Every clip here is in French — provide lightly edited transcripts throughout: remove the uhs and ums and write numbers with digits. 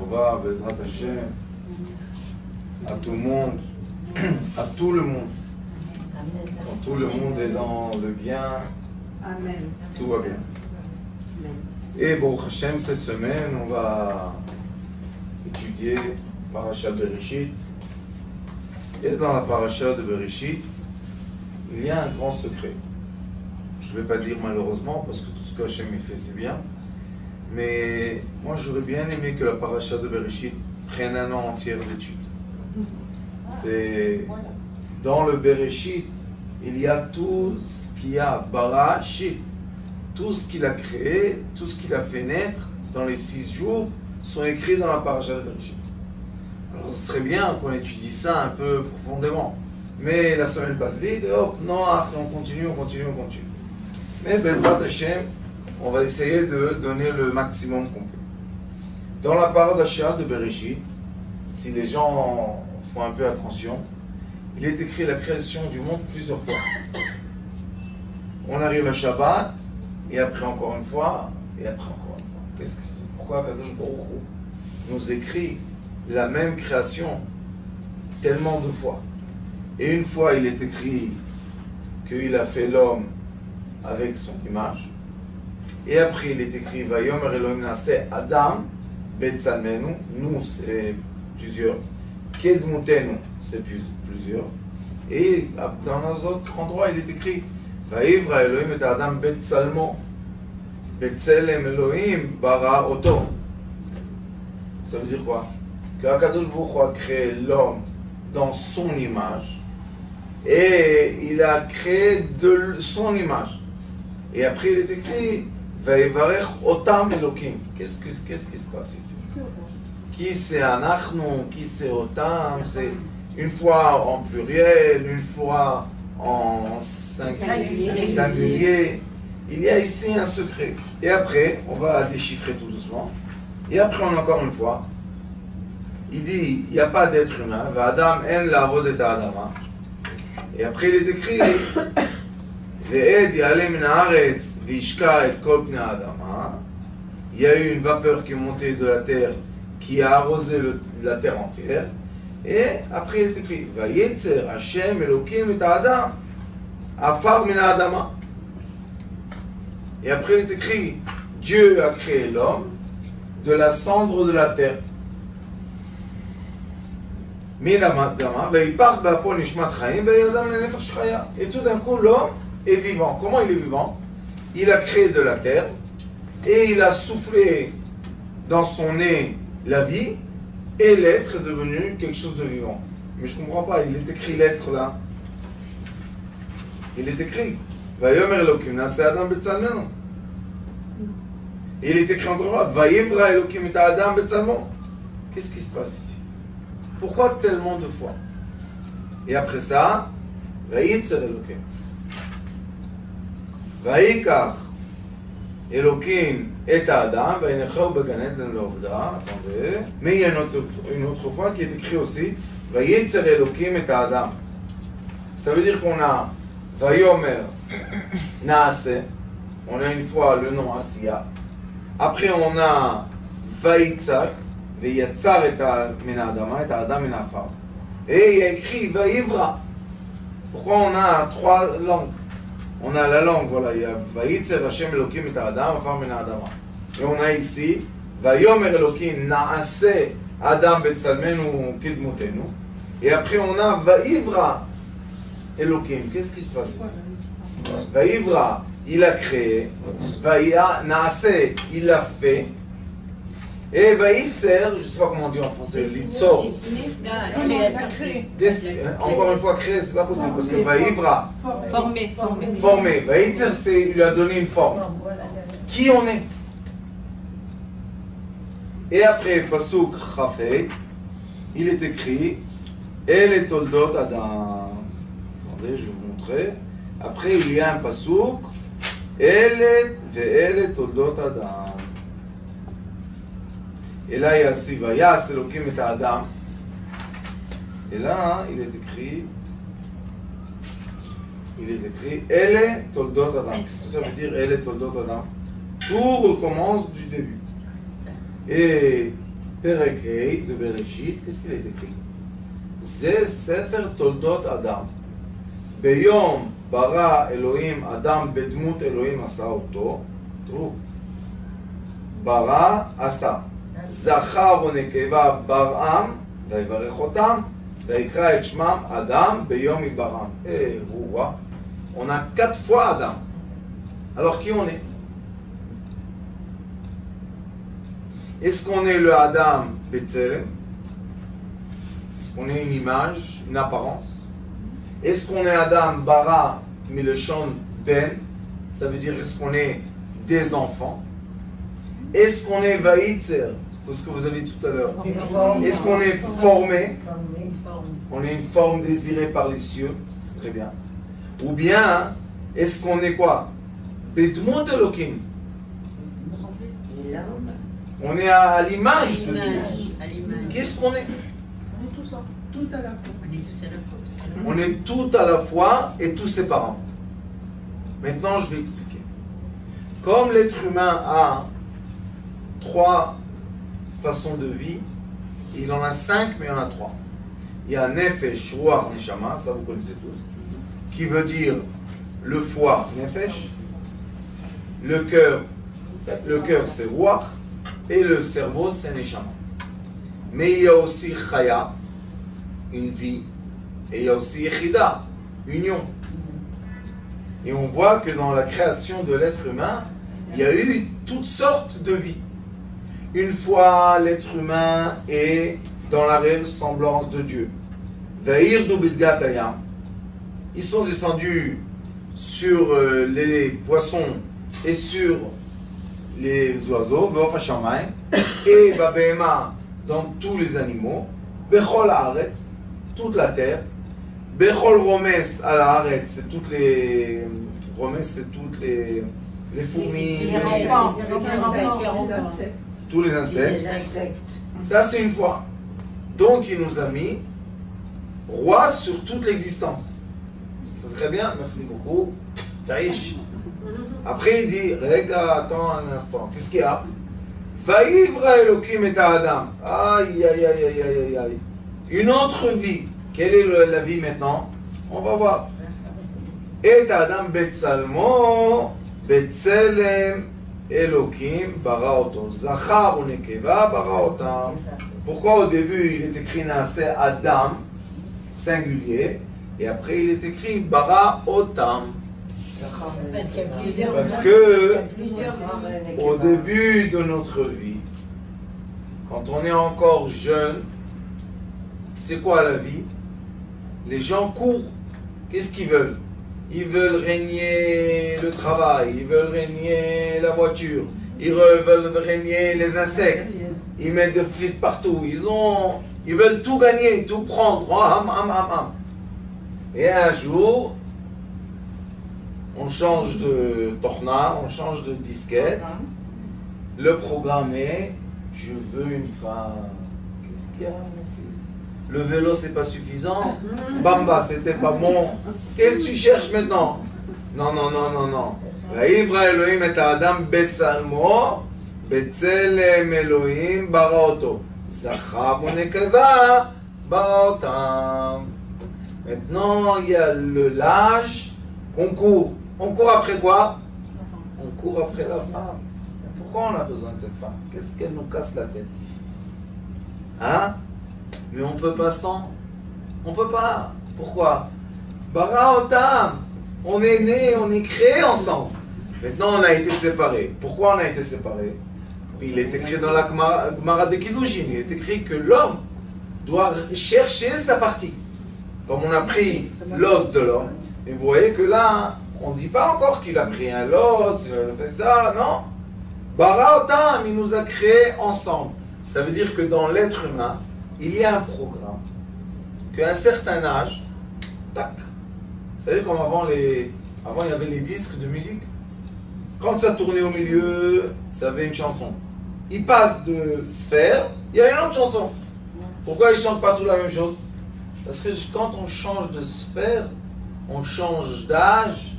Tova, Bezrat Hashem, à tout le monde, à tout le monde. Quand tout le monde est dans le bien, Amen. Tout va bien. Et Baruch Hashem, cette semaine, on va étudier Parashat Bereshit. Et dans la Parashat de Bereshit, il y a un grand secret. Je ne vais pas dire malheureusement, parce que tout ce que Hashem y fait, c'est bien. Mais moi, j'aurais bien aimé que la Parashat de Bereshit prenne un an entier d'études. C'est dans le Bereshit, il y a tout ce qu'il y a, Barashit, tout ce qu'il a créé, tout ce qu'il a fait naître dans les 6 jours sont écrits dans la Parashat de Bereshit. Alors ce serait bien qu'on étudie ça un peu profondément. Mais la semaine passe vite, et hop, non, après on continue. Mais Bezrat Hashem, on va essayer de donner le maximum qu'on peut. Dans la Parashat de Bereshit, si les gens font un peu attention, il est écrit la création du monde plusieurs fois. On arrive à Shabbat, et après encore une fois, et après encore une fois. Qu'est-ce que c'est? Pourquoi Kadosh Baruch Hu nous écrit la même création tellement de fois? Et une fois, il est écrit qu'il a fait l'homme avec son image. Et après, il est écrit Vayomer Elohim Naseh Adam Betzalmenu. Nous, c'est plusieurs. Kedmutenu, c'est plusieurs. Et dans un autre endroit, il est écrit Vaivra Elohim et Adam Betzalmo. Betzelem Elohim bara oto. Ça veut dire quoi? Que Akadosh Baruch Hu a créé l'homme dans son image et il a créé de son image. Et après il est écrit Vaivarech otam Elokim. Qu'est-ce qui se passe ici? Qui c'est Anachnu? Qui c'est otam? C'est une fois en pluriel, une fois en singulier. Il y a ici un secret. Et après, on va déchiffrer tout doucement. Et après, encore une fois, il dit, il n'y a pas d'être humain. Adam en l'avod et Adama. Et après, il est écrit, Ve'ed yalem min haaretz v'ishka et kol pnei Adama. Il y a eu une vapeur qui est montée de la terre, qui a arrosé la terre entière. Et après, il est écrit, Vayetzer Hashem Elokim et Adam, afar min Adama. Et après, il est écrit, Dieu a créé l'homme de la cendre de la terre. Et tout d'un coup, l'homme est vivant. Comment il est vivant? Il a créé de la terre et il a soufflé dans son nez la vie et l'être est devenu quelque chose de vivant. Mais je ne comprends pas, il est écrit l'être là. Il est écrit. Vayomer Elokim Naseh Adam Betzalmenu. Et il est écrit encore là. Vayivra Elokim et Adam Betzalmo. Qu'est-ce qui se passe ici? Pourquoi tellement de fois? Et après ça, Vayitzer Elokim. Vayikach Elokim et Adam. Vayinechav Began Eden Lovda. Attendez. Mais il y a une autre fois qui est écrit aussi. Vayitzer Elokim et Adam. Ça veut dire qu'on a Vayomer Naase. On a une fois le nom Asiya. Après on a Vayitzar. Vayitzar et min Adama et Adam min Afar. Et il y a écrit Vayivra. Pourquoi on a 3 langues? On a la langue, voilà, il y a Vayitzar Hashem Elokim et Adam Afar min Adama. Et on a ici Vayomer Elokim Naase Adam Betzalmenu Kedmutenu. Et après on a Vayivra Elokim. Qu'est-ce qui se passe ici? Vayivra, il a créé. Vaya Naase, il l'a fait. Et Vayitzer, je ne sais pas comment on dit en français, Litzor. Encore une fois, créer, c'est pas possible parce que Vayivra. Former. Vayitzer, c'est il lui a donné une forme. Qui on est? Et après, Pasuk Chafei, il est écrit El et Toldot Adam. Attendez, je vais vous montrer. Après, il y a un Pasuk El et Toldot Adam. Et là, il y a aussi Vayas Elokim et Adam. Et là, il est écrit Ele Toldot Adam. Qu'est-ce que ça veut dire Ele Toldot Adam? Tout recommence du début. Et Perek Hei de Bereshit, qu'est-ce qu'il est écrit? Ze Sefer Toldot Adam. Beyom bara Elohim Adam bedmut Elohim asa oto. Trou. Bara asa. Zachar onekeva baram, vayivarech otam, vayikra et shmam Adam beyom ibaram. Eh, on a 4 fois Adam. Alors qui on est? Est-ce qu'on est le Adam Betzelem? Est-ce qu'on est une image, une apparence? Est-ce qu'on est Adam Bara Mileshon Ben? Ça veut dire est-ce qu'on est des enfants? Est-ce qu'on est Vaïtzer? C'est ce que vous avez dit tout à l'heure. Est-ce qu'on est formé? On est une forme désirée par les cieux. C'est très bien. Ou bien, est-ce qu'on est quoi? Bedmut Elokim. On est à l'image de Dieu. Qu'est-ce qu'on est? On est tout ça, tout à la fois. On est tout à la fois et tous séparément. Maintenant, je vais expliquer. Comme l'être humain a 3 façons de vie, il en a 5, mais il y en a 3. Il y a Nefesh, Ruach, Neshama, ça vous connaissez tous, qui veut dire le foie, Nefesh, le cœur c'est Ruach, et le cerveau c'est Neshama. Mais il y a aussi Chaya, une vie, et il y a aussi Echida, union. Et on voit que dans la création de l'être humain, il y a eu toutes sortes de vies. Une fois, l'être humain est dans la ressemblance de Dieu. Va'ir du Bidgat Hayam. Ils sont descendus sur les poissons et sur les oiseaux, Ve'of HaShamayim, et Babehema dans tous les animaux, Bechol Haaretz, toute la terre, Bechol Romes à la Haaretz, c'est toutes les... Romes, c'est toutes les fourmis, tous les insectes. Ça, c'est une fois. Donc, il nous a mis roi sur toute l'existence. C'est très bien, merci beaucoup. Taïch. Après, il dit, Rega, attends un instant. Qu'est-ce qu'il y a? Vaïvra Elohim et Adam. Aïe, aïe, aïe, aïe, aïe, aïe. Une autre vie. Quelle est la vie maintenant? On va voir. Et Adam Betsalmo, Betselem, Elohim, Baraoto. Zachar ou Nekeva, Baraotam. Pourquoi au début il est écrit Naaseh Adam, singulier, et après il est écrit Baraotam? Parce que au début de notre vie, quand on est encore jeune, c'est quoi la vie? Les gens courent. Qu'est-ce qu'ils veulent? Ils veulent régner le travail, ils veulent régner la voiture, ils veulent régner les insectes, ils mettent des flûtes partout, ils veulent tout gagner, tout prendre. Oh, Et un jour, on change de torna, on change de disquette. Le programme est, je veux une femme. Qu'est-ce qu'il y a, mon fils? Le vélo, c'est pas suffisant. Bamba, c'était pas bon. Qu'est-ce que tu cherches maintenant? Non, non, non, non, non. Vaïvra Elohim et Adam Betsalmo, Betselem Elohim Baraoto. Zachar Nekeva Baraotam. Maintenant, il y a l'âge. On court. On court après quoi? On court après la femme. Pourquoi on a besoin de cette femme? Qu'est-ce qu'elle nous casse la tête? Hein? Mais on peut pas sans. On peut pas. Pourquoi? Baraotam. On est né, on est créé ensemble. Maintenant, on a été séparés. Pourquoi on a été séparés? Il est écrit dans la Gemara de Kiddushin, il est écrit que l'homme doit chercher sa partie. Comme on a pris l'os de l'homme, et vous voyez que là, on ne dit pas encore qu'il a pris un os, il a fait ça, non. Baraotam, il nous a créés ensemble. Ça veut dire que dans l'être humain, il y a un programme, qu'à un certain âge, tac. Vous savez comme avant il y avait les disques de musique. Quand ça tournait au milieu, ça avait une chanson. Il passe de sphère, il y a une autre chanson. Pourquoi ils ne chantent pas tous la même chose? Parce que quand on change de sphère, on change d'âge,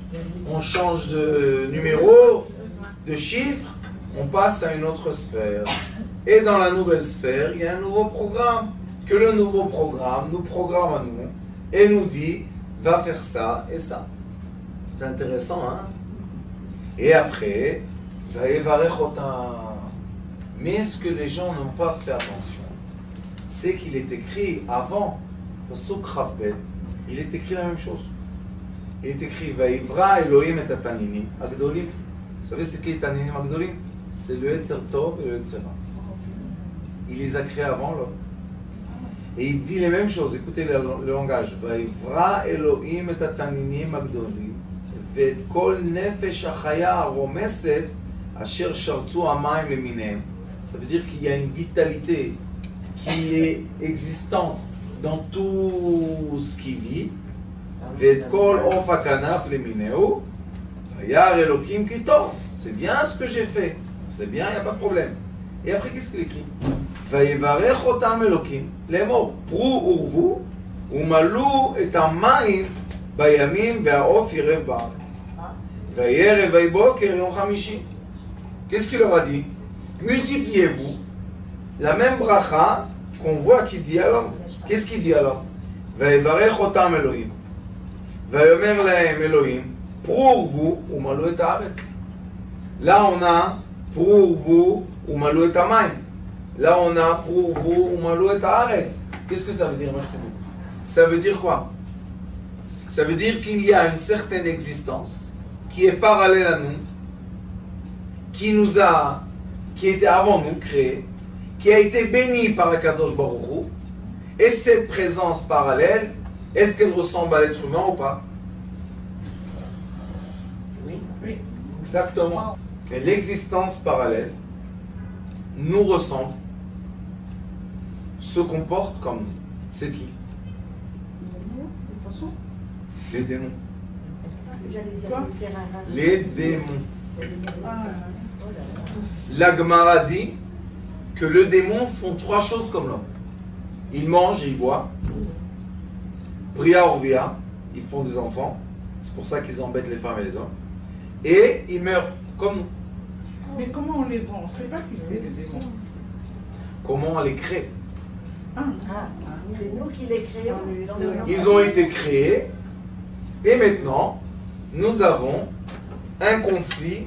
on change de numéro, de chiffre, on passe à une autre sphère. Et dans la nouvelle sphère, il y a un nouveau programme. Que le nouveau programme nous programme à nous et nous dit, va faire ça et ça. C'est intéressant, hein? Et après, Vayevarech otam. Mais ce que les gens n'ont pas fait attention, c'est qu'il est écrit avant, Pasuk Rav Bet, il est écrit la même chose. Il est écrit Vayivra Elohim et Taninim Agdolim. Vous savez ce qu'est Taninim Agdolim? C'est le Yetzer Tov et le Yetzer Ra. Il les a créés avant l'homme. Et il dit les mêmes choses, écoutez le langage. Vayivra Elohim et Taninim Agdolim Ve Kol Nefesh Achaya Aromeset Asher Shartzu Amayim Leminem. Ça veut dire qu'il y a une vitalité qui est existante dans tout ce qui vit. C'est bien ce que j'ai fait. C'est bien, il n'y a pas de problème. Et après, qu'est-ce qu'il écrit? Vayevarech otam Elokim, lemor, pru urvu, umalu et hamayim bayamim ve'aof yirev ba'aretz. Vayerev vayboker yom chamishi. Qu'est-ce qu'il leur a dit? Multipliez-vous. La même bracha qu'on voit qu'il dit à l'homme. Qu'est-ce qu'il dit alors? Vayevarech otam Elohim. Vayomer lahem Elohim, pour vous, umalu et haaretz. Là on a pour vous, umalu et hamayim. Là on a pour vous, umalu et haaretz. Qu'est-ce que ça veut dire? Merci beaucoup. Ça veut dire quoi? Ça veut dire qu'il y a une certaine existence qui est parallèle à nous, qui était avant nous créée, qui a été bénie par la Kadosh Baruch Hu, et cette présence parallèle, est-ce qu'elle ressemble à l'être humain ou pas? Oui. Exactement. Et l'existence parallèle nous ressemble, se comporte comme nous. C'est qui? Les démons. Les démons. La Gemara dit que les démons font trois choses comme l'homme. Ils mangent et ils boivent. Bria Orvia, ils font des enfants. C'est pour ça qu'ils embêtent les femmes et les hommes. Et ils meurent comme nous. Mais comment on les vend? On ne sait pas qui c'est les démons. Comment on les crée? C'est nous qui les créons. Ils ont été créés. Et maintenant, nous avons un conflit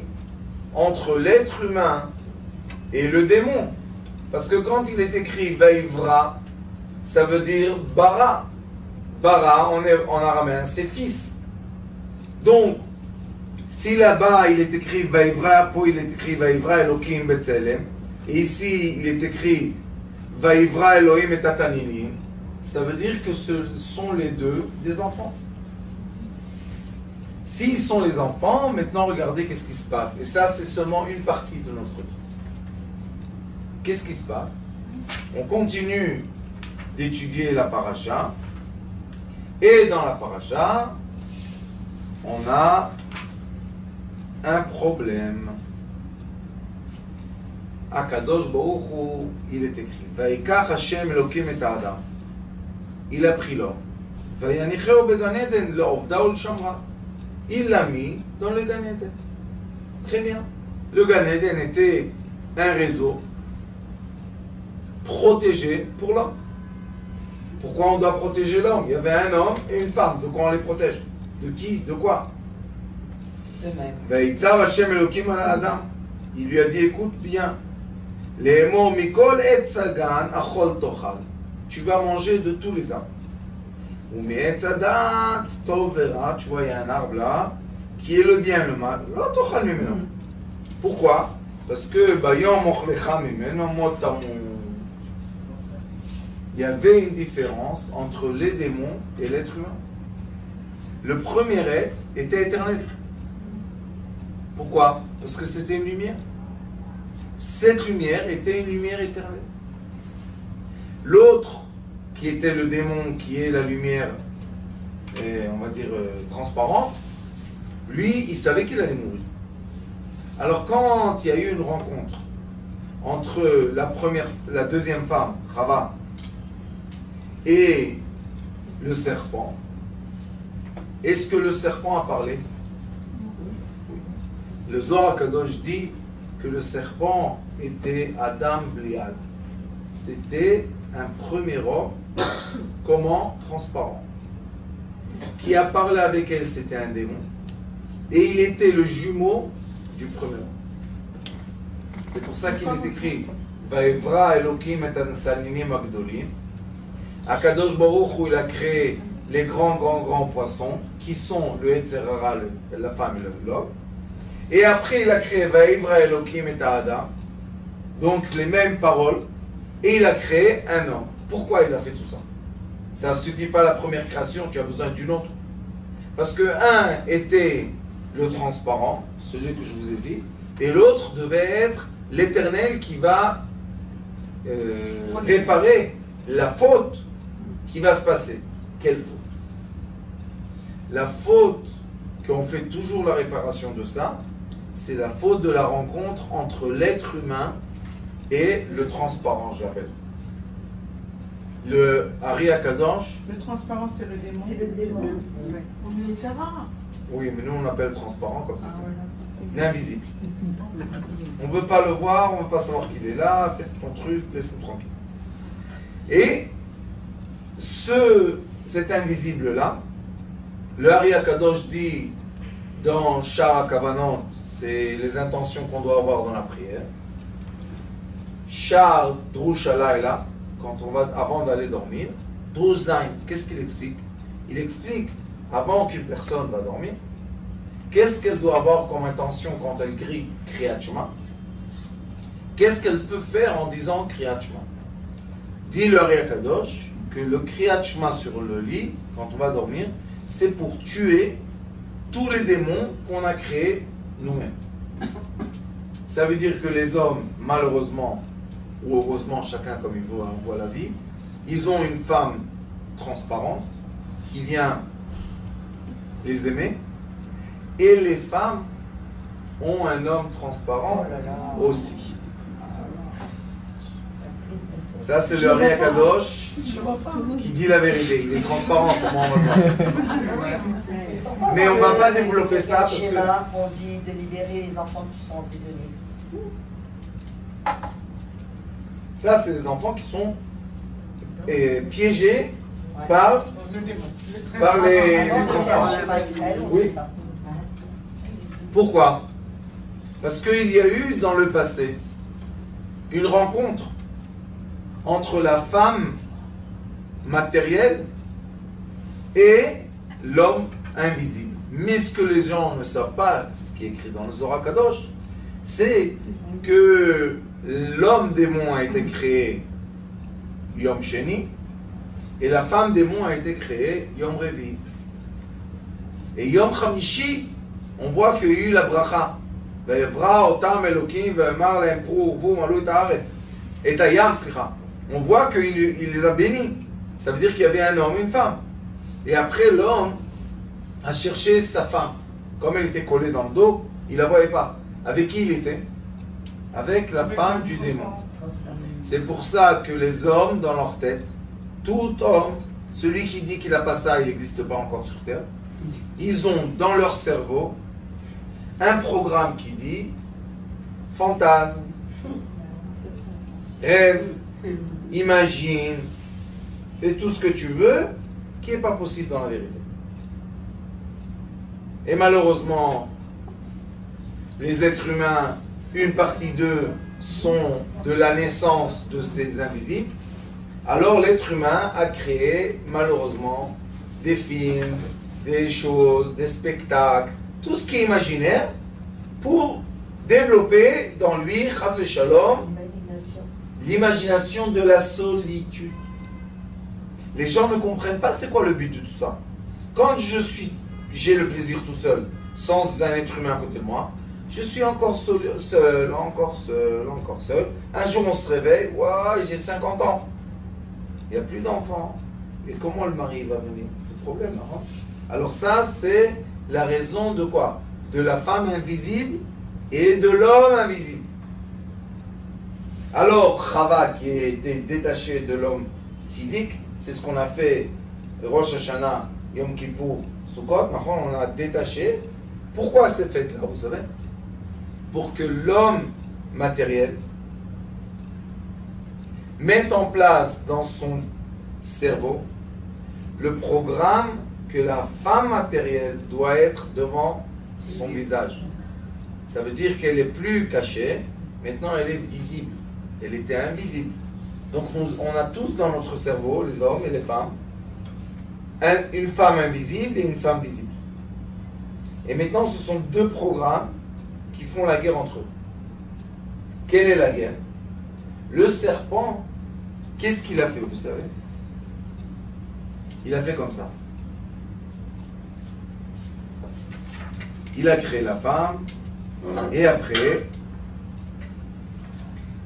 entre l'être humain et le démon. Parce que quand il est écrit Vaivra, ça veut dire Bara. Bara, en araméen, c'est fils. Donc, si là-bas il est écrit Vaivra, puis il est écrit Vaivra Elohim Betzelem, et ici il est écrit Vaivra Elohim et Taninim, ça veut dire que ce sont les deux des enfants. S'ils sont les enfants, maintenant regardez qu'est-ce qui se passe. Et ça, c'est seulement une partie de notre vie. Qu'est-ce qui se passe? On continue d'étudier la paracha. Et dans la paracha, on a un problème. Akadosh Baruch Hu, il est écrit Vaikach Hashem Elokim et Adam. Il a pris l'homme. Vayanicheu began Eden le'ovda u'l'shamra. Il l'a mis dans le Gan Eden. Très bien. Le Gan Eden était un réseau protégé pour l'homme. Pourquoi on doit protéger l'homme? Il y avait un homme et une femme. De quoi on les protège? De qui? De quoi? Vaïtzav Hashem Elokim ala Adam. Il lui a dit, écoute bien. Le'emor mikol etz hagan achol tochal. Tu vas manger de tous les arbres. Ou me'etz hadat tov vera. Tu vois, il y a un arbre là qui est le bien, le mal. Lo tochal mimeno. Pourquoi? Parce que bayom mochlecha mimeno motamou. Il y avait une différence entre les démons et l'être humain. Le premier être était éternel. Pourquoi? Parce que c'était une lumière. Cette lumière était une lumière éternelle. L'autre, qui était le démon, qui est la lumière, on va dire, transparente, lui, il savait qu'il allait mourir. Alors quand il y a eu une rencontre entre la deuxième femme, Chava, et le serpent, est-ce que le serpent a parlé? Oui. Le Zohar Kadosh dit que le serpent était Adam Bliad. C'était un premier homme, comment? Transparent. Qui a parlé avec elle, c'était un démon. Et il était le jumeau du premier homme. C'est pour ça qu'il est écrit Vaevra Elohim et Taninim Agdolim. Akadosh Baruch Hu, il a créé les grands poissons qui sont le Yetzirah, la femme et l'homme. Et après, il a créé Vaevra Elohim et Adam. Donc les mêmes paroles. Et il a créé un homme. Pourquoi il a fait tout ça? Ça ne suffit pas la première création, tu as besoin d'une autre. Parce que un était le transparent, celui que je vous ai dit, et l'autre devait être l'Éternel qui va réparer la faute qui va se passer. Quelle faute? La faute qu'on fait toujours la réparation de ça, c'est la faute de la rencontre entre l'être humain et le transparent, je l'appelle. Le Ari Akadosh. Le transparent, c'est le démon. C'est le démon. On lui dit ça va. Oui, mais nous on l'appelle transparent comme ça. Ah, voilà. L'invisible. On ne veut pas le voir, on ne veut pas savoir qu'il est là, fais ton truc, laisse-nous tranquille. Et cet invisible-là, le Ari Akadosh dit dans Shara Kavanot, c'est les intentions qu'on doit avoir dans la prière. Shar Drush Alayla, quand on va avant d'aller dormir. Drush Zain, qu'est-ce qu'il explique? Il explique, avant qu'une personne va dormir, qu'est-ce qu'elle doit avoir comme intention quand elle crie Kriyat Shema? Qu'est-ce qu'elle peut faire en disant Kriyat Shema? Dit le Ari Akadosh que le Kriyat Shema sur le lit, quand on va dormir, c'est pour tuer tous les démons qu'on a créés nous-mêmes. Ça veut dire que les hommes, malheureusement, ou heureusement, chacun comme il voit la vie, ils ont une femme transparente qui vient les aimer, et les femmes ont un homme transparent aussi. Ça, c'est le Ari Akadosh qui dit la vérité. Il est transparent, comment on va voir. Mais on ne va pas développer ça parce que... On dit de libérer les enfants qui sont emprisonnés. Ça, c'est des enfants qui sont piégés par les transparents. Oui. Pourquoi? Parce qu'il y a eu dans le passé une rencontre entre la femme matérielle et l'homme invisible. Mais ce que les gens ne savent pas, ce qui est écrit dans le Zohar Kadosh, c'est que l'homme démon a été créé Yom Sheni et la femme démon a été créée Yom Revi. Et Yom Chamishi, on voit qu'il y a eu la bracha. On voit qu'il les a bénis. Ça veut dire qu'il y avait un homme et une femme. Et après, l'homme a cherché sa femme. Comme elle était collée dans le dos, il ne la voyait pas. Avec qui il était? Avec la femme du démon. C'est pour ça que les hommes, dans leur tête, tout homme, celui qui dit qu'il n'a pas ça, il n'existe pas encore sur Terre, ils ont dans leur cerveau un programme qui dit fantasme, rêve, imagine, fais tout ce que tu veux, qui n'est pas possible dans la vérité. Et malheureusement, les êtres humains, une partie d'eux sont de la naissance de ces invisibles. Alors l'être humain a créé malheureusement des films, des choses, des spectacles, tout ce qui est imaginaire pour développer dans lui, chas v'shalom, l'imagination de la solitude. Les gens ne comprennent pas c'est quoi le but de tout ça. Quand j'ai le plaisir tout seul, sans un être humain à côté de moi, je suis encore seul. Un jour on se réveille, ouais, j'ai 50 ans. Il n'y a plus d'enfants. Et comment le mari va venir? C'est le problème, hein? Alors ça, c'est la raison de quoi? De la femme invisible et de l'homme invisible. Alors, Chava, qui a été détaché de l'homme physique, c'est ce qu'on a fait Rosh Hashanah, Yom Kippur, Sukkot. Maintenant, on a détaché. Pourquoi ces fêtes-là, vous savez? Pour que l'homme matérielle met en place dans son cerveau le programme que la femme matérielle doit être devant son visage. Ça veut dire qu'elle est plus cachée, maintenant elle est visible. Elle était invisible. Donc on a tous dans notre cerveau, les hommes et les femmes, une femme invisible et une femme visible. Et maintenant ce sont deux programmes qui font la guerre entre eux. Quelle est la guerre? Le serpent, qu'est-ce qu'il a fait, vous savez? Il a fait comme ça. Il a créé la femme, et après,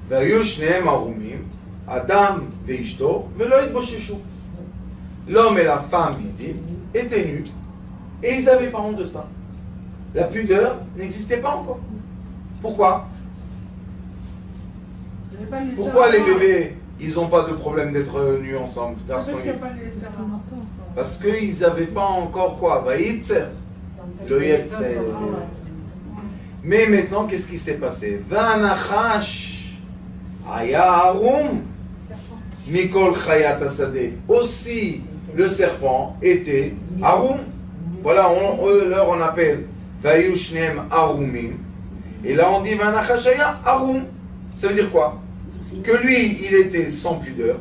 והיו שניהם ערומים, אדם ואשתו, ולא התבוששו. L'homme et la femme visible étaient nus, et ils n'avaient pas honte de ça. La pudeur n'existait pas encore. Pourquoi? Pourquoi les bébés, ils n'ont pas de problème d'être nus ensemble, garçons et filles? Parce qu'ils n'avaient pas encore quoi? Vaïtzer. Le Yetzer. Mais maintenant, qu'est-ce qui s'est passé? Vanachash Aya Arum Mikol Chayat Asadeh. Aussi, le serpent était Arum. Voilà, on appelle Vayushnem Arumim. Et là, on dit Vanachash Aya Arum. Ça veut dire quoi? Que lui, il était sans pudeur.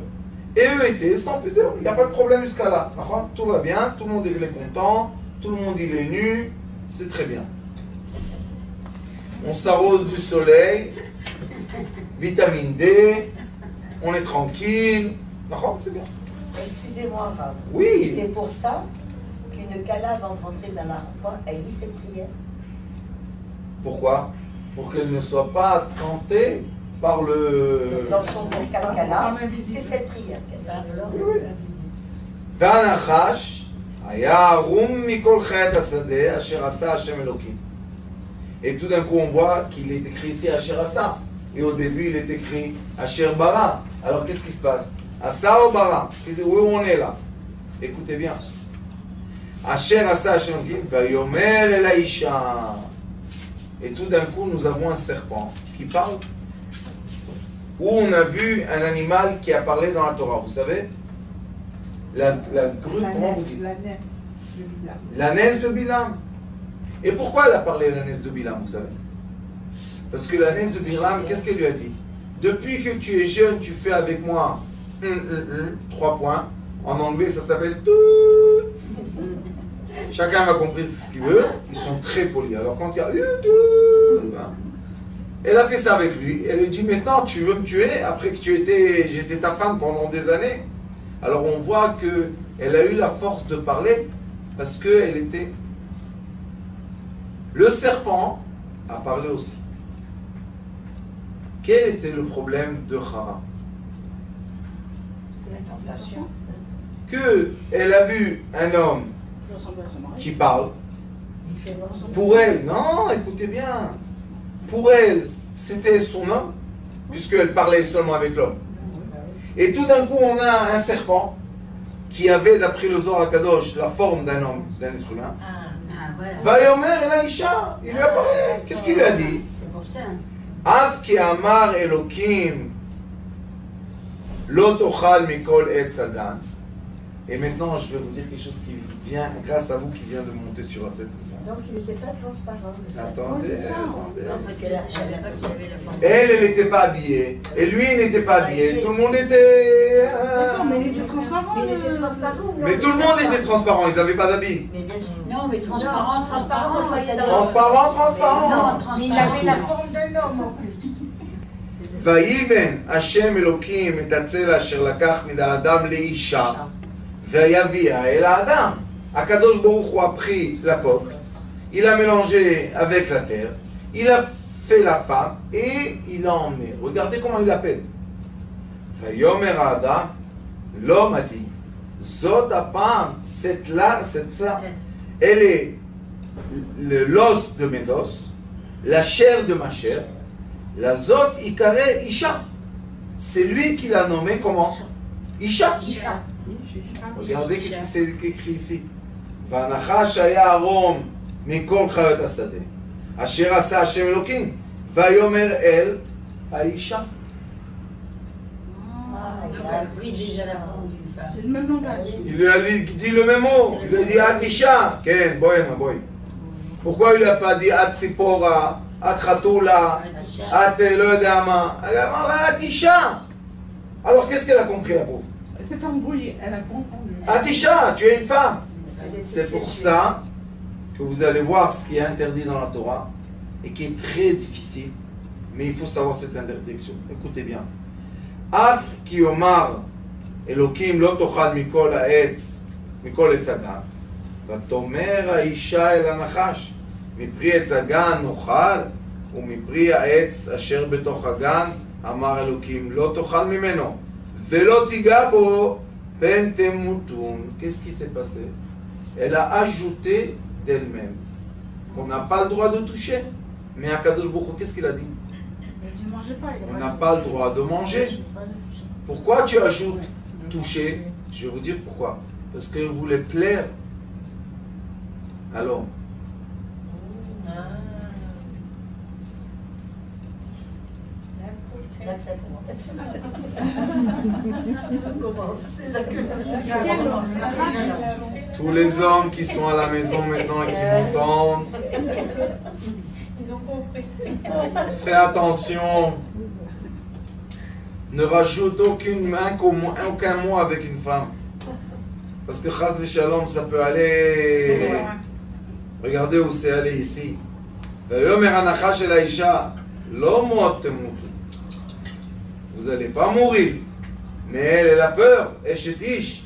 Et eux étaient sans pudeur. Il n'y a pas de problème jusqu'à là. Tout va bien, tout le monde est content, tout le monde il est nu. C'est très bien. On s'arrose du soleil, vitamine D, on est tranquille. C'est bien. Excusez-moi, Rav. Oui. C'est pour ça qu'une kala, avant de rentrer dans la roupa, elle lit ses prières. Pourquoi? Pour qu'elle ne soit pas tentée par le... Dans son kala, c'est cette prière qu'elle fait. Oui. Vanachash Aya Arum Mikol Chayat Asadeh Asher Asa Hashem Elokim. Et tout d'un coup, on voit qu'il est écrit ici Asher Asa. Et au début, il est écrit Asher Bara. Alors, qu'est-ce qui se passe? Asa ou Bara? Où on est là? Écoutez bien. Asher Asa Hashem Elokim. Vayomer El Aisha. Et tout d'un coup, nous avons un serpent qui parle. Où on a vu un animal qui a parlé dans la Torah. Vous savez? La grue, comment vous dites? La nef de Bilam. La nef de Bilam. Et pourquoi elle a parlé la nef de Bilam, vous savez? Parce que la nef de Bilam, qu'est-ce qu'elle lui a dit? Depuis que tu es jeune, tu fais avec moi 3 points. En anglais, ça s'appelle tout. Chacun a compris ce qu'il veut. Ils sont très polis. Alors quand il y a elle a fait ça avec lui. Elle lui dit maintenant, tu veux me tuer après que j'étais ta femme pendant des années. Alors on voit qu'elle a eu la force de parler parce qu'elle était... Le serpent a parlé aussi. Quel était le problème de Chava? Qu'elle a vu un homme qui parle. Pour elle, non, écoutez bien. Pour elle, c'était son homme, puisqu'elle parlait seulement avec l'homme. Et tout d'un coup, on a un serpent qui avait, d'après le Zohar HaKadosh, la forme d'un homme, d'un être humain. Vayomer El Aisha, il lui a parlé. Qu'est-ce qu'il lui a dit? C'est pour ça. Av ki amar Elokim lo tochal mikol etz hagan. Et maintenant, je vais vous dire quelque chose qui vient, grâce à vous, qui vient de monter sur la tête. Donc il n'était pas transparent. Attendez, Oui, c'est ça. attendez. Non, parce qu'elle ne savait pas qu'il avait la forme. Elle n'était pas habillée. Et lui, il n'était pas habillé. Tout le monde était... D'accord, mais il était transparent. Mais il était transparent. non? Mais tout le monde était transparent. Ils n'avaient pas d'habit. Mais bien sûr. Non, mais transparent, transparent, je voyais dans Transparent, transparent. Non, transparent. Mais il avait la forme d'un homme en plus. ויבן השם אלוקים את הצלע אשר לקח מן האדם לאישה ויביאה אל האדם. הקדוש ברוך הוא a pris la coque, il a mélangé avec la terre, il a fait la femme et il l'a emmené. Regardez comment il l'appelle. ויאמר האדם, l'homme a dit, זאת הפעם, cette là, cette ça, elle est l'os de mes os, la chair de ma chair. La Zot Ikare Isha. C'est lui qui l'a nommé comment? Isha. Regardez qu'est-ce qui s'est écrit ici. Vanachash haya arom mikol chayot hasadeh. Asher asa Hashem Elokim. Vayomer El Aïcha. Donc elle prie déjà la forme d'une femme. C'est le même langage. Il lui a dit le même mot. Il lui a dit Atisha. Ken, boy, ma boy. Pourquoi il n'a pas dit Atsipora, Atratoula, Atelodama? Elle a dit Atisha. Alors qu'est-ce qu'elle a compris, la pauvre? Elle s'est embrouillée, elle a confondu. Atisha, tu es une femme. C'est pour ça que vous allez voir ce qui est interdit dans la Torah et qui est très difficile, mais il faut savoir cette interdiction. Écoutez bien. Af ki omar Elokim lo tochal mikol ha'etz mikol etz hagan vatomer ha'isha el hanachash mipri etz hagan nochal ומפרי העץ אשר בתוך הגן אמר אלוקים לא תאכל ממנו ולא תיגע בו פן תמותון. Qu'est-ce qui s'est passé? Elle a ajouté d'elle-même qu'on n'a pas le droit de toucher. Mais Akadosh Baruch Hu, qu'est-ce qu'il a dit? Tu mangeais pas, On n'a pas le droit de manger. Pourquoi tu ajoutes toucher? Je vais vous dire pourquoi. Parce qu'elle voulait plaire. Alors, Là que ça commence. tous les hommes qui sont à la maison maintenant et qui m'entendent, Ils ont compris. fais attention. Ne rajoute aucun mot avec une femme. Parce que Chaz Shalom, ça peut aller. Regardez où c'est allé ici. Vayomer hanachash el haisha, lo mot temutu. Vous n'allez pas mourir. Mais elle a peur. Eshet ish.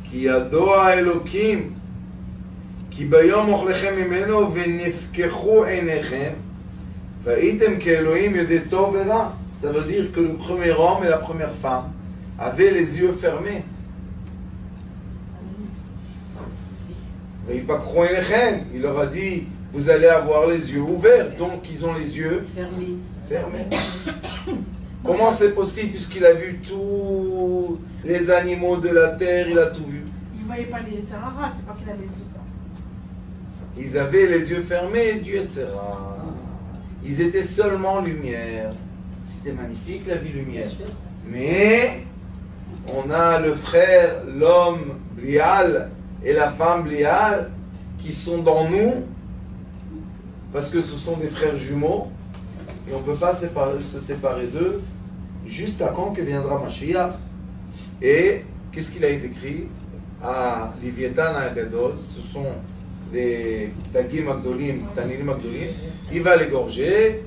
Ki yadoa Elokim. Ki bayom ochlechem mimeno venifkechu einechem. Va'item ke Elohim yodeh tov et ra. Ça veut dire que le premier homme et la première femme avaient les yeux fermés. Il leur a dit, vous allez avoir les yeux ouverts. Donc ils ont les yeux fermés. Comment c'est possible puisqu'il a vu tous les animaux de la terre, il a tout vu. Il ne voyait pas les Sahara, c'est pas qu'il avait les yeux fermés. Ils avaient les yeux fermés, Dieu, etc. Ils étaient seulement lumière. C'était magnifique la vie lumière. Mais on a le frère, l'homme Blial et la femme Blial qui sont dans nous parce que ce sont des frères jumeaux et on ne peut pas se séparer d'eux jusqu'à quand que viendra Mashiach. Et qu'est-ce qu'il a été écrit à Livyatan Agadol? Ce sont les Dagim Agdolim, Tanilim Agdolim. Il va l'égorger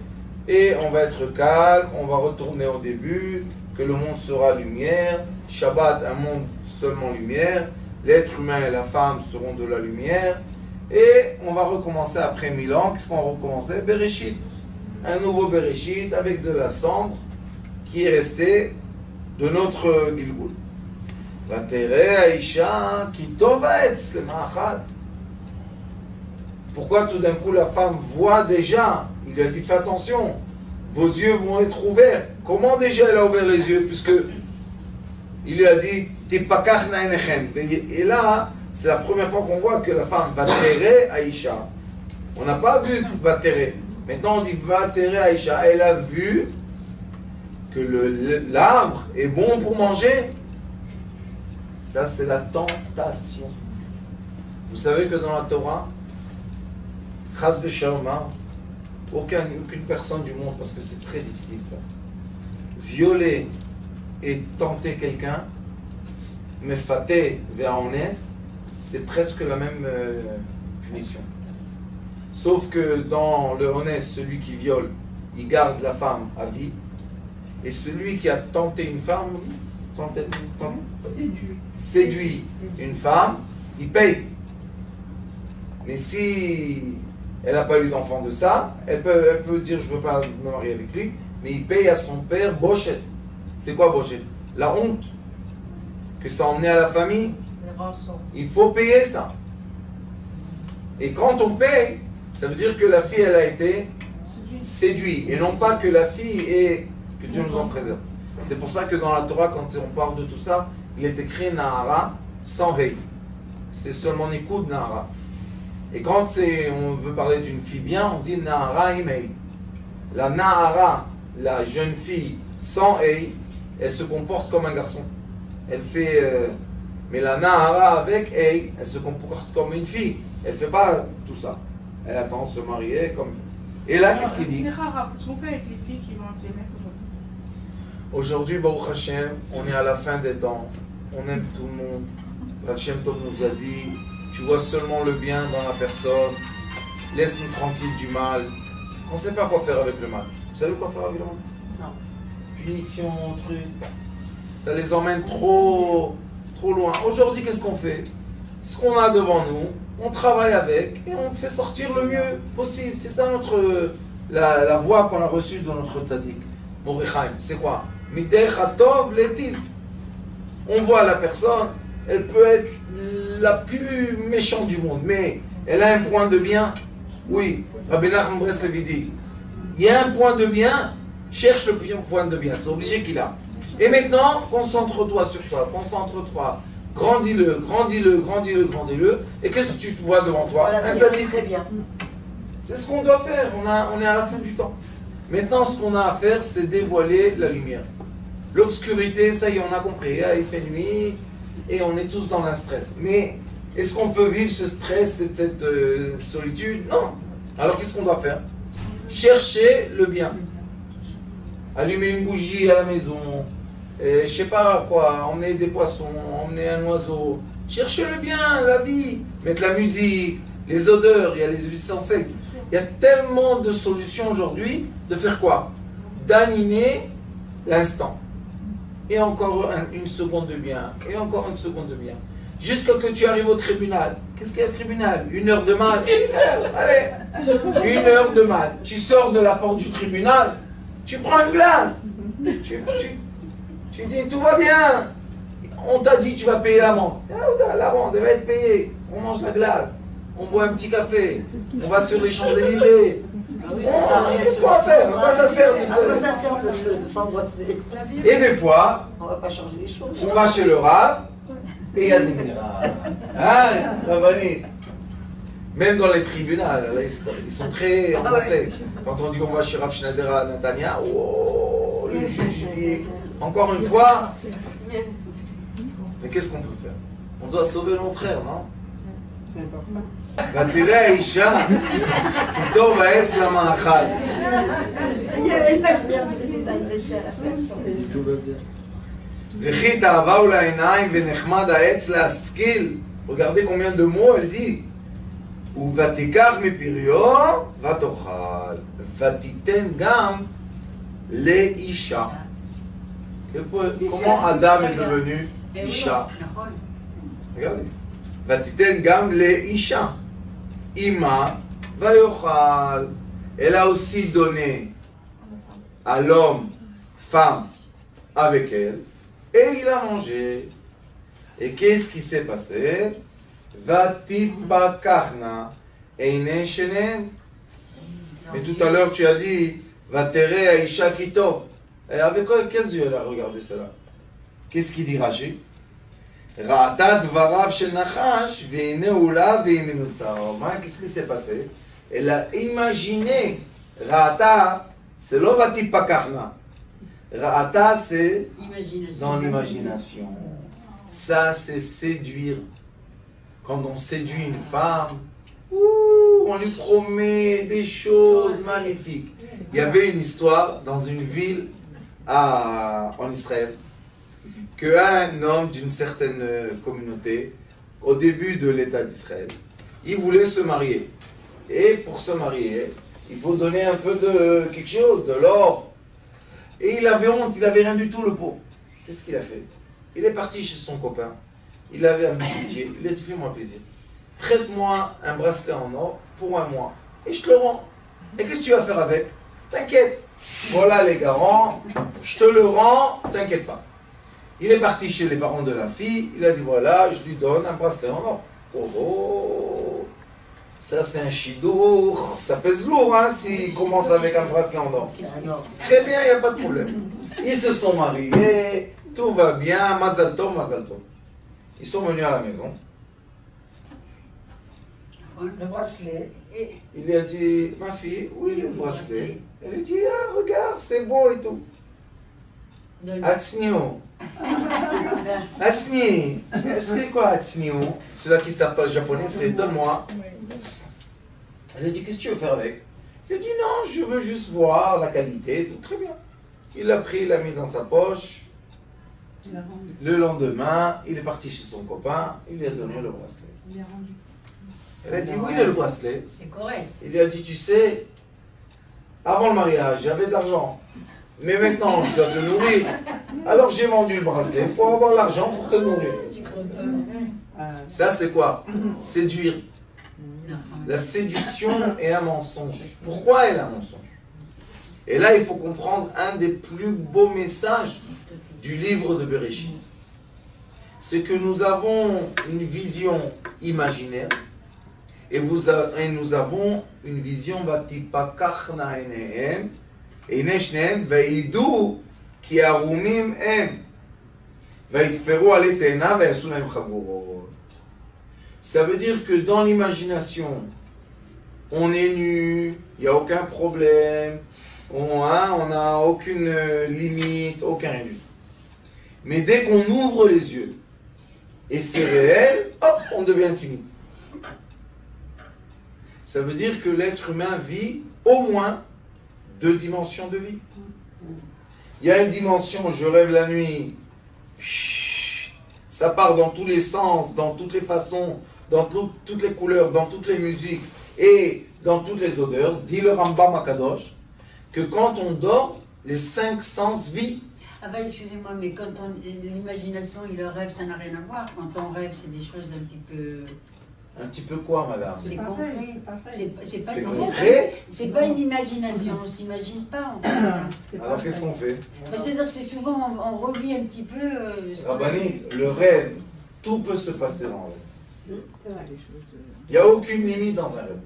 et on va être calme, on va retourner au début, que le monde sera lumière, Shabbat, un monde seulement lumière, l'être humain et la femme seront de la lumière, et on va recommencer après 1000 ans. Qu'est-ce qu'on va recommencer? Bereshit, un nouveau Bereshit avec de la cendre qui est resté de notre Gilgul. Vatere Aisha ki tova etz lema'achal. Pourquoi tout d'un coup la femme voit déjà? Il lui a dit, fais attention, vos yeux vont être ouverts. Comment déjà elle a ouvert les yeux? Puisque il lui a dit, et là, c'est la première fois qu'on voit que la femme va terrer Aïcha. On n'a pas vu va terrer. Maintenant on dit va terrer Aïcha. Elle a vu que l'arbre est bon pour manger. Ça c'est la tentation. Vous savez que dans la Torah, Chas v'shalom, aucune personne du monde, parce que c'est très difficile ça, violer et tenter quelqu'un, mefaté ve'aones, c'est presque la même punition. Sauf que dans le honnête, celui qui viole, il garde la femme à vie, et celui qui a tenté une femme, séduit une femme, il paye. Mais si elle n'a pas eu d'enfant de ça, elle peut dire je ne veux pas me marier avec lui, mais il paye à son père bochet. C'est quoi bochet? La honte que ça emmenait à la famille. Il faut payer ça. Et quand on paye, ça veut dire que la fille elle a été séduite et non pas que la fille est, que Dieu nous en préserve. C'est pour ça que dans la Torah, quand on parle de tout ça, il est écrit Nahara sans Hei. C'est seulement Nikud Nahara. Et quand on veut parler d'une fille bien, on dit Nahara Imei. La Nahara, la jeune fille sans Ei, elle se comporte comme un garçon. Elle fait... mais la Nahara avec Ei, elle se comporte comme une fille. Elle ne fait pas tout ça. Elle attend de se marier comme... Et là, qu'est-ce qu'il dit? C'est rare, qu'est-ce qu'on fait avec les filles qui vont avec les mecs aujourd'hui? Aujourd'hui, Baruch Hashem, on est à la fin des temps. On aime tout le monde. Hashem Tov nous a dit, tu vois seulement le bien dans la personne. Laisse-nous tranquille du mal. On ne sait pas quoi faire avec le mal. Vous savez quoi faire avec le mal? Non. Punition, truc. Ça les emmène trop loin. Aujourd'hui, qu'est-ce qu'on fait? Ce qu'on a devant nous, on travaille avec et on fait sortir le mieux possible. C'est ça la voie qu'on a reçue de notre tzaddik. Mordechai, c'est quoi? Midech Tov Letiv. On voit la personne, elle peut être la plus méchante du monde, mais elle a un point de bien. Oui, Rabbi Nachman Breslev dit, il y a un point de bien, cherche le point de bien, c'est obligé qu'il a. Et maintenant, concentre-toi sur ça, concentre-toi, grandis-le, grandis-le, grandis-le, grandis-le, et qu'est-ce que tu vois devant toi? Voilà, Un tzaddik. très bien. C'est ce qu'on doit faire, on est à la fin du temps. Maintenant, ce qu'on a à faire, c'est dévoiler la lumière. L'obscurité, ça y est, on a compris, il fait nuit, et on est tous dans un stress. Mais est-ce qu'on peut vivre ce stress, cette solitude? Non. Alors qu'est-ce qu'on doit faire? Chercher le bien. Allumer une bougie à la maison, je sais pas quoi, emmener des poissons, emmener un oiseau. Chercher le bien, la vie. Mettre la musique, les odeurs, il y a les huiles essentielles. Il y a tellement de solutions aujourd'hui de faire quoi? D'animer l'instant. Et encore une seconde de bien, et encore une seconde de bien. Jusqu'à que tu arrives au tribunal. Qu'est-ce qu'il y a au tribunal? 1 heure de mal. Allez, 1 heure de mal. Tu sors de la porte du tribunal, tu prends une glace. Tu dis tout va bien. On t'a dit tu vas payer l'amende. L'amende elle va être payée. On mange la glace. On boit un petit café. On va sur les Champs-Élysées. Qu'est-ce qu'on va faire? À quoi ça sert de s'embrasser? Et des fois, On va pas changer les choses. on va chez le Rav et il y a des miracles. Hein, Rabbani? Même dans les tribunaux, là, ils sont très avancés. Quand on dit qu'on va chez Rav Schneider à Netanya, oh, le juge dit encore une fois. Mais qu'est-ce qu'on peut faire? On doit sauver nos frères, non? ותראה האישה, טוב העץ למאכל. וכי תאווה לעיניים ונחמד העץ להשכיל. Regardez combien de mots elle dit. ותיקח מפריו ותאכל, ותיתן גם לאישה. Comment Adam est devenu אישה? Regardez. ותיתן גם לאישה. Ima vayochal. Elle a aussi donné à l'homme, femme, avec elle, et il a mangé. Et qu'est-ce qui s'est passé? Vatipakachna eine shenem. Et tout à l'heure tu as dit Vatere aisha kitov. Et avec quels yeux elle a regardé cela? Qu'est-ce qu'il dit Rashi? Ra'ata dvarav shel nachash ve'ineu la ve'iminuta. Qu'est-ce qui s'est passé? Elle a imaginé. Ra'ata, c'est lo vatipakachna. Ra'ata, c'est dans l'imagination. Ça, c'est séduire. Quand on séduit une femme, on lui promet des choses magnifiques. Il y avait une histoire dans une ville en Israël, qu'un homme d'une certaine communauté, au début de l'État d'Israël, il voulait se marier. Et pour se marier, il faut donner un peu de quelque chose, de l'or. Et il avait honte, il n'avait rien du tout, le pauvre. Qu'est-ce qu'il a fait? Il est parti chez son copain. Il avait un bijoutier. Il a dit, fais-moi plaisir. Prête-moi un bracelet en or pour 1 mois. Et je te le rends. Et qu'est-ce que tu vas faire avec? T'inquiète. Voilà les garants. Je te le rends. T'inquiète pas. Il est parti chez les parents de la fille. Il a dit, voilà, je lui donne un bracelet en or. Oh, oh. Ça, c'est un chidour. Ça pèse lourd, hein, s'il commence avec un bracelet en or. Très bien, il n'y a pas de problème. Ils se sont mariés. Tout va bien. Mazal tov, mazal tov. Ils sont venus à la maison. Le bracelet. Il lui a dit, ma fille, où est le bracelet? Elle lui dit, ah, regarde, c'est beau et tout. Atsnio. Asni. C'est quoi Atsnio? Ceux-là qui savent pas le japonais, c'est donne-moi. Elle lui a dit, qu'est-ce que tu veux faire avec? Il a dit, non, je veux juste voir la qualité, tout très bien. Il l'a pris, il l'a mis dans sa poche. Le lendemain, il est parti chez son copain, il lui a donné le bracelet. Il est rendu. Elle a dit, où il est le bracelet? C'est correct. Il lui a dit, tu sais, avant le mariage, j'avais de l'argent. Mais maintenant, je dois te nourrir. Alors j'ai vendu le bracelet pour avoir l'argent pour te nourrir. Tu crois pas? Ça, c'est quoi? Séduire. La séduction est un mensonge. Pourquoi elle est un mensonge? Et là, il faut comprendre un des plus beaux messages du livre de Bereshit. C'est que nous avons une vision imaginaire et nous avons une vision vatipakachna enehem eineshnehem veidu ki arumim hem veitferu ale teina veyasu lahem chagurot. Ça veut dire que dans l'imagination, on est nu, il n'y a aucun problème, on n'a aucune limite, aucun rien du tout. Mais dès qu'on ouvre les yeux, et c'est réel, hop, on devient timide. Ça veut dire que l'être humain vit au moins 2 dimensions de vie. Il y a une dimension, je rêve la nuit, ça part dans tous les sens, dans toutes les façons, dans toutes les couleurs, dans toutes les musiques et dans toutes les odeurs. Dit le Rambam Akadosh que quand on dort, les 5 sens vivent. Ah ben excusez-moi, mais quand l'imagination et le rêve, ça n'a rien à voir. Quand on rêve, c'est des choses un petit peu... Un petit peu quoi, madame? C'est concret. C'est pas, C'est une... concret. C'est pas une imagination, on ne s'imagine pas en fait. Alors qu'est-ce qu'on fait? C'est-à-dire que c'est souvent, on revit un petit peu... Rabbanit, le rêve, tout peut se passer dans le rêve. C'est vrai, les choses. Il n'y a aucune limite dans un rêve.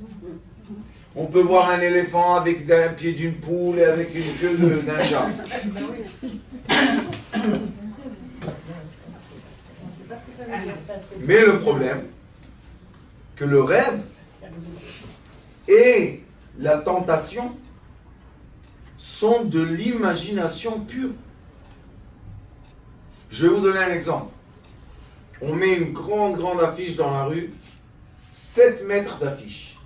On peut voir un éléphant avec un pied d'une poule et avec une queue d'un chat. Mais le problème, que le rêve et la tentation sont de l'imagination pure. Je vais vous donner un exemple. On met une grande affiche dans la rue, 7 mètres d'affiche.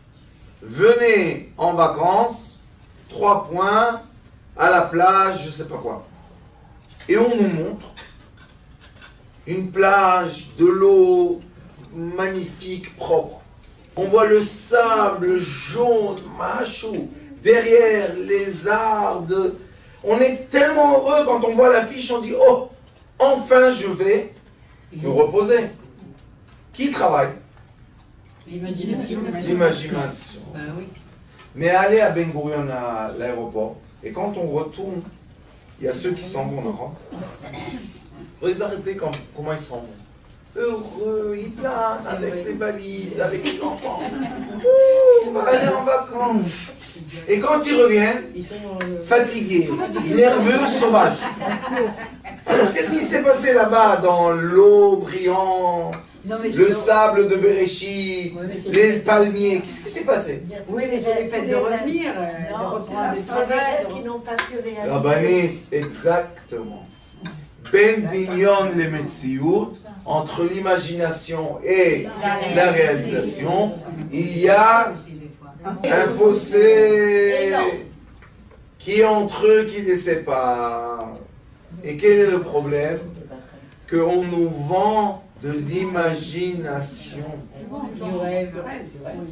Venez en vacances, 3 points, à la plage, je ne sais pas quoi. Et on nous montre une plage, de l'eau magnifique, propre. On voit le sable jaune, machou, derrière les arbres. On est tellement heureux quand on voit l'affiche, on dit, oh, enfin je vais me reposer. Qui travaille? L'imagination. L'imagination. Ben oui. Mais aller à Ben Gurion, à l'aéroport, et quand on retourne, il y a ceux qui s'en vont, non? Regardez comment ils s'en vont. Heureux, ils planent avec les valises, avec les enfants. Ouh, on va aller en vacances. Et quand ils reviennent, fatigués, nerveux, sauvages. Alors qu'est-ce qui s'est passé là-bas dans l'eau brillante, le sable de Bereshit, les palmiers? Qu'est-ce qui s'est passé? Oui, mais c'est le fait de revenir, de reprendre le travail. qui n'ont pas pu réaliser. Rabbanit, exactement. Ben Dignon le Metsiout, entre l'imagination et la réalisation, il y a un fossé qui est entre eux, qui les sépare. Et quel est le problème? Qu'on nous vend de l'imagination.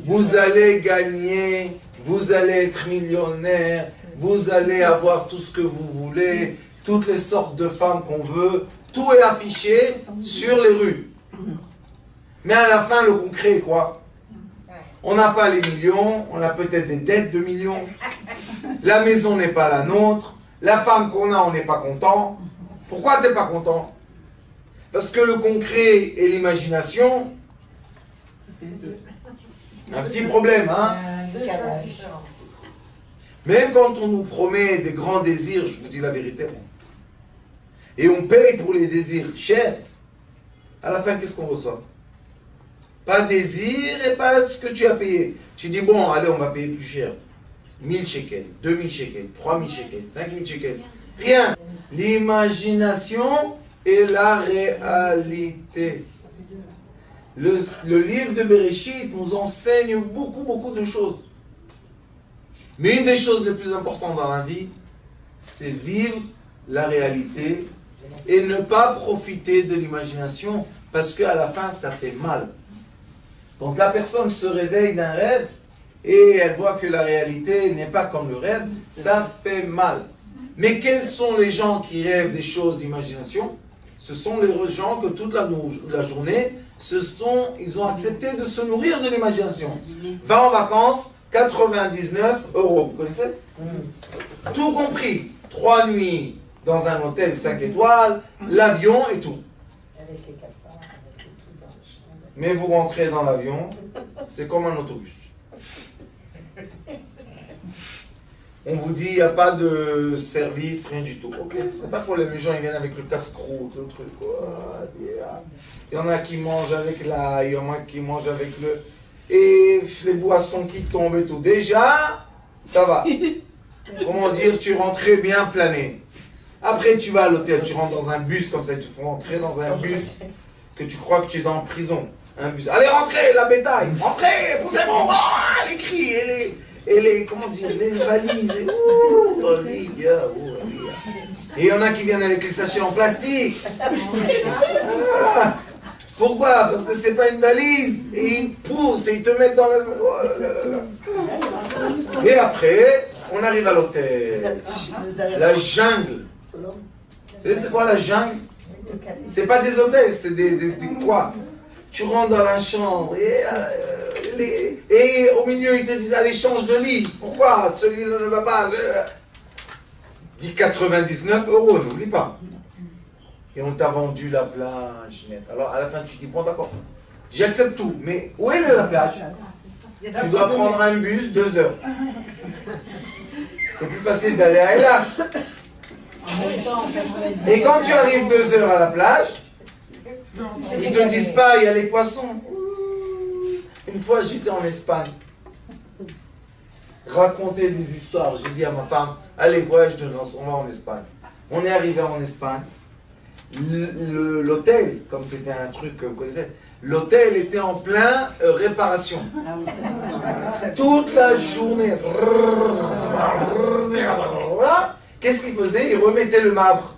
Vous allez gagner, vous allez être millionnaire, vous allez avoir tout ce que vous voulez, toutes les sortes de femmes qu'on veut, tout est affiché sur les rues. Mais à la fin, le concret est quoi? On n'a pas les millions, on a peut-être des dettes de millions, la maison n'est pas la nôtre, la femme qu'on a, on n'est pas content. Pourquoi tu n'es pas content? Parce que le concret et l'imagination, un petit problème, hein? Même quand on nous promet des grands désirs, je vous dis la vérité, et on paye pour les désirs cher, à la fin, qu'est-ce qu'on reçoit? Pas désir et pas ce que tu as payé. Tu dis, bon, allez, on va payer plus cher. 1000 shekels, 2000 shekels, 3000 shekels, 5000 shekels. Rien. L'imagination et la réalité. Le livre de Bereshit nous enseigne beaucoup de choses. Mais une des choses les plus importantes dans la vie, c'est vivre la réalité et ne pas profiter de l'imagination parce qu'à la fin, ça fait mal. Quand la personne se réveille d'un rêve et elle voit que la réalité n'est pas comme le rêve, ça fait mal. Mais quels sont les gens qui rêvent des choses d'imagination? Ce sont les gens que toute la journée, ils ont accepté de se nourrir de l'imagination. Va en vacances, 99 €, vous connaissez? Tout compris, 3 nuits dans un hôtel 5 étoiles, l'avion et tout. Avec les cafards, avec tout dans la chambre. Mais vous rentrez dans l'avion, c'est comme un autobus. On vous dit, il n'y a pas de service, rien du tout. Ok, c'est pas pour les gens, ils viennent avec le casse-croûte, le truc. Il y en a qui mangent avec l'ail, il y en a qui mangent avec le... Et les boissons qui tombent et tout. Déjà, ça va. Comment dire, tu rentres très bien plané. Après, tu vas à l'hôtel, tu rentres dans un bus comme ça, ils te font rentrer dans un bus que tu crois que tu es dans prison. Un bus. Allez, rentrez, la bétail. Rentrez, posez-moi. Les cris et les, comment dire, les valises. Et il y en a qui viennent avec les sachets en plastique. Ah, pourquoi? Parce que c'est pas une valise. Et ils te poussent et ils te mettent dans le... Oh là là là. Et après, on arrive à l'hôtel. La jungle. Vous savez c'est quoi la jungle? C'est pas des hôtels, c'est des quoi? Tu rentres dans la chambre et au milieu ils te disent allez change de lit. Pourquoi? Celui-là ne va pas. Dis 99 €, n'oublie pas. Et on t'a vendu la plage nette. Alors à la fin tu dis bon d'accord, j'accepte tout, mais où est la plage? Tu dois prendre un bus 2 heures. C'est plus facile d'aller à Elat. Et quand tu arrives 2 heures à la plage, ils te disent pas, il y a les poissons. Une fois, j'étais en Espagne. Raconter des histoires. J'ai dit à ma femme, allez, voyage de noces, on va en Espagne. On est arrivé en Espagne. L'hôtel, comme c'était un truc que vous connaissez, l'hôtel était en plein réparation. Toute la journée. Qu'est-ce qu'il faisait? Il remettait le marbre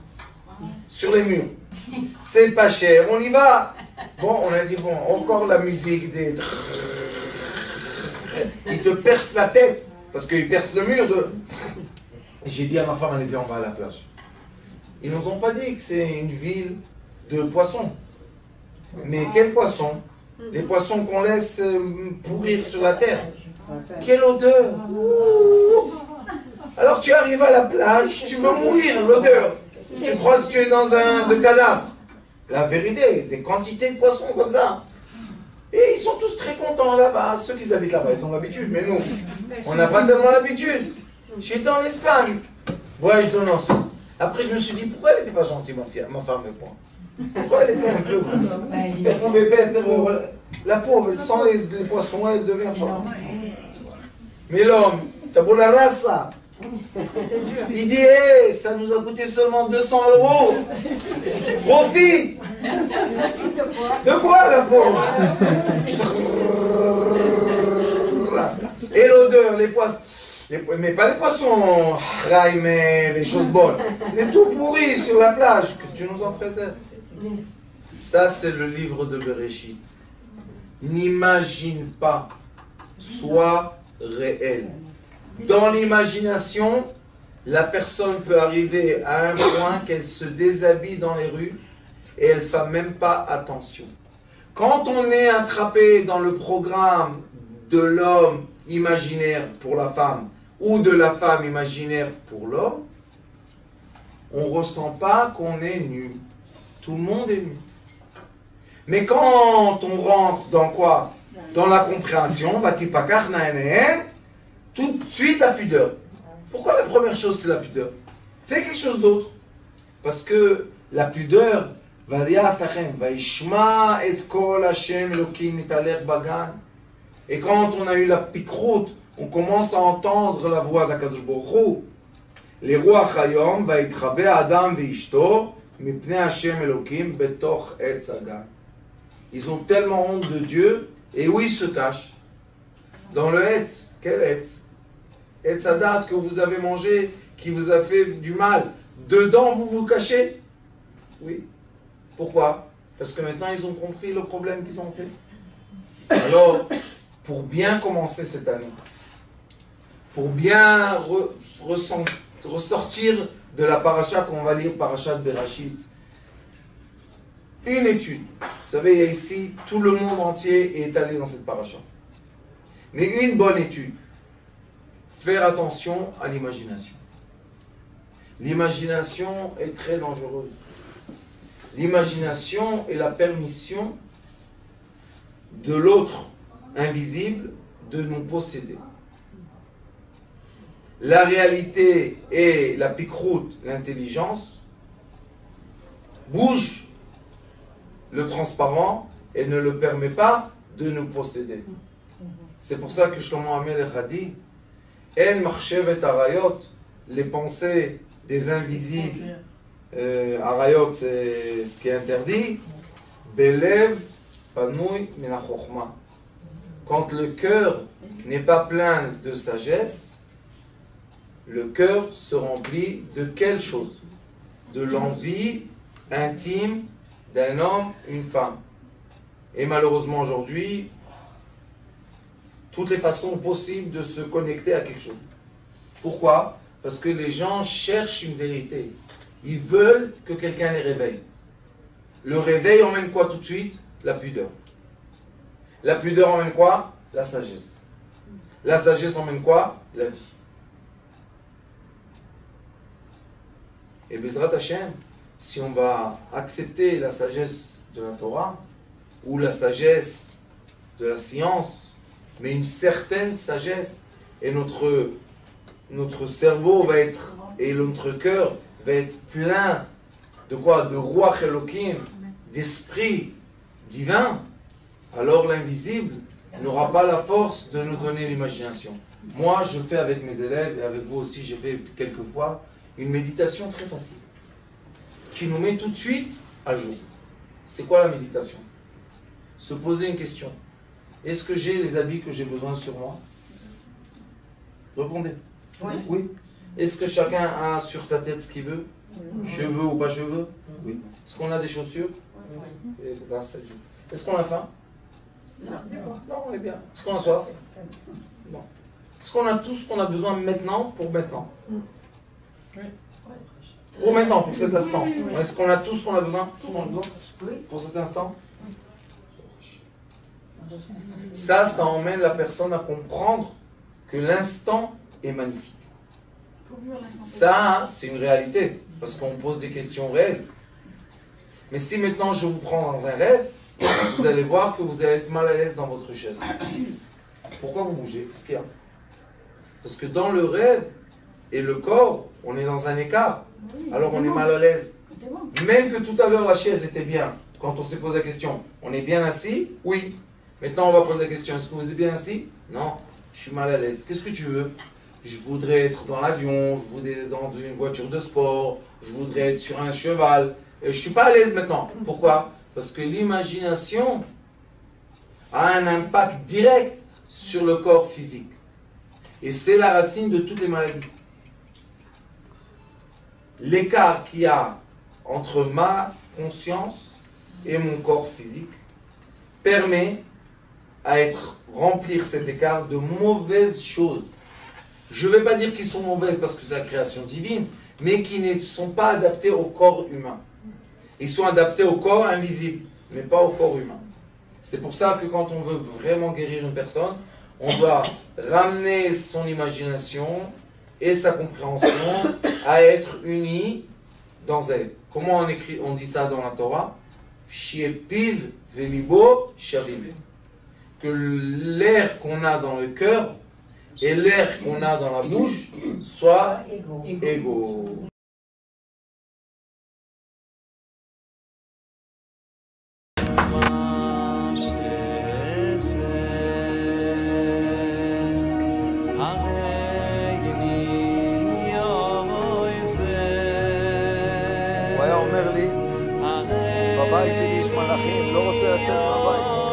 sur les murs. C'est pas cher, on y va. Bon, on a dit, bon, encore la musique des... Il te perce la tête, parce qu'il perce le mur de... J'ai dit à ma femme, allez, viens, on va à la plage. Ils nous ont pas dit que c'est une ville de poissons. Mais quels poissons? Les poissons qu'on laisse pourrir sur la terre. Quelle odeur! Alors tu arrives à la plage, tu veux mourir, l'odeur. Tu crois que tu es dans un cadavre. La vérité, des quantités de poissons comme ça. Et ils sont tous très contents là-bas. Ceux qui habitent là-bas, ils ont l'habitude. Mais nous, on n'a pas tellement l'habitude. J'étais en Espagne, voyage de noces. Après, je me suis dit, pourquoi elle n'était pas gentille, ma femme avec moi? Pourquoi elle était un peu... Elle pouvait pas être... La pauvre, sans les poissons, elle devient forte. Mais l'homme, t'as beau la race, ça. Il dit, hey, ça nous a coûté seulement 200 €. Profite. De quoi, la pauvre? Et l'odeur, les poissons. Mais pas les poissons, mais les choses bonnes. Les tout pourris sur la plage, que tu nous en préserves. Ça, c'est le livre de Bereshit. N'imagine pas, sois réel. Dans l'imagination, la personne peut arriver à un point qu'elle se déshabille dans les rues et elle ne fait même pas attention. Quand on est attrapé dans le programme de l'homme imaginaire pour la femme ou de la femme imaginaire pour l'homme, on ne ressent pas qu'on est nu. Tout le monde est nu. Mais quand on rentre dans quoi? Dans la compréhension, tout de suite la pudeur. Pourquoi la première chose c'est la pudeur? Fais quelque chose d'autre. Parce que la pudeur ויעש לכם, וישמע את קול השם אלוקים מתהלך בגן. Et quand on a eu la pikrout, on commence à entendre la voix d'Akadosh Baruch Hu. Les rois Hayom, ויתחבא האדם ואשתו, מפני השם אלוקים בתוך עץ הגן. Ils ont tellement honte de Dieu, et où ils se cachent? Dans le Etz. Quel Etz? Etz Hadat que vous avez mangé, qui vous a fait du mal. Dedans, vous vous cachez? Oui. Pourquoi? Parce que maintenant, ils ont compris le problème qu'ils ont fait. Alors, pour bien commencer cette année, pour bien ressortir de la paracha qu'on va lire, parachat Berachit, une étude. Vous savez, il y a ici, tout le monde entier est allé dans cette paracha. Mais une bonne étude. Faire attention à l'imagination. L'imagination est très dangereuse. L'imagination est la permission de l'autre invisible de nous posséder. La réalité et la pikrout, l'intelligence, bougent le transparent et ne le permet pas de nous posséder. C'est pour ça que Shlomo HaMelech a dit El marchevet arayot, les pensées des invisibles, arayot c'est ce qui est interdit, belev panouy min ha-chokhma. Quand le cœur n'est pas plein de sagesse, le cœur se remplit de quelle chose? De l'envie intime d'un homme, une femme. Et malheureusement aujourd'hui, toutes les façons possibles de se connecter à quelque chose. Pourquoi? Parce que les gens cherchent une vérité. Ils veulent que quelqu'un les réveille. Le réveil emmène quoi tout de suite? La pudeur. La pudeur emmène quoi? La sagesse. La sagesse emmène quoi? La vie. Et Bezrat Hashem, si on va accepter la sagesse de la Torah, ou la sagesse de la science, mais une certaine sagesse, et notre cerveau va être, et notre cœur va être plein de quoi? De Ruach Elokim, d'esprit divin, alors l'invisible n'aura pas la force de nous donner l'imagination. Moi, je fais avec mes élèves, et avec vous aussi, j'ai fait quelques fois, une méditation très facile, qui nous met tout de suite à jour. C'est quoi la méditation? Se poser une question. Est-ce que j'ai les habits que j'ai besoin sur moi? Répondez. Oui. Oui. Est-ce que chacun a sur sa tête ce qu'il veut? Cheveux ou pas cheveux? Oui. Est-ce qu'on a des chaussures? Et grâce à Dieu. Est-ce qu'on a faim? Non, on est bien. Est-ce qu'on a soif? Non. Est-ce qu'on a tout ce qu'on a besoin maintenant pour maintenant? Pour maintenant, pour cet instant. Est-ce qu'on a tout ce qu'on a besoin? Tout ce qu'on a besoin pour cet instant? Ça emmène la personne à comprendre que l'instant est magnifique. Ça, c'est une réalité, parce qu'on pose des questions réelles. Mais si maintenant je vous prends dans un rêve, vous allez voir que vous allez être mal à l'aise dans votre chaise. Pourquoi vous bougez? Qu'est-ce qu'il y a? Parce que dans le rêve et le corps, on est dans un écart. Alors on est mal à l'aise. Même que tout à l'heure la chaise était bien. Quand on s'est posé la question, on est bien assis? Oui. Maintenant on va poser la question, est-ce que vous êtes bien assis? Non, je suis mal à l'aise. Qu'est-ce que tu veux? Je voudrais être dans l'avion, je voudrais être dans une voiture de sport, je voudrais être sur un cheval. Et je ne suis pas à l'aise maintenant. Pourquoi? Parce que l'imagination a un impact direct sur le corps physique. Et c'est la racine de toutes les maladies. L'écart qu'il y a entre ma conscience et mon corps physique permet à remplir cet écart de mauvaises choses. Je ne vais pas dire qu'ils sont mauvaises parce que c'est la création divine, mais qui ne sont pas adaptés au corps humain. Ils sont adaptés au corps invisible, mais pas au corps humain. C'est pour ça que quand on veut vraiment guérir une personne, on doit ramener son imagination et sa compréhension à être unis dans elle. Comment on dit ça dans la Torah? Shiepiv velibo shavim. Que l'air qu'on a dans le cœur et l'air qu'on a dans la bouche soient égaux. מלאכים, לא רוצה לצאת מהבית.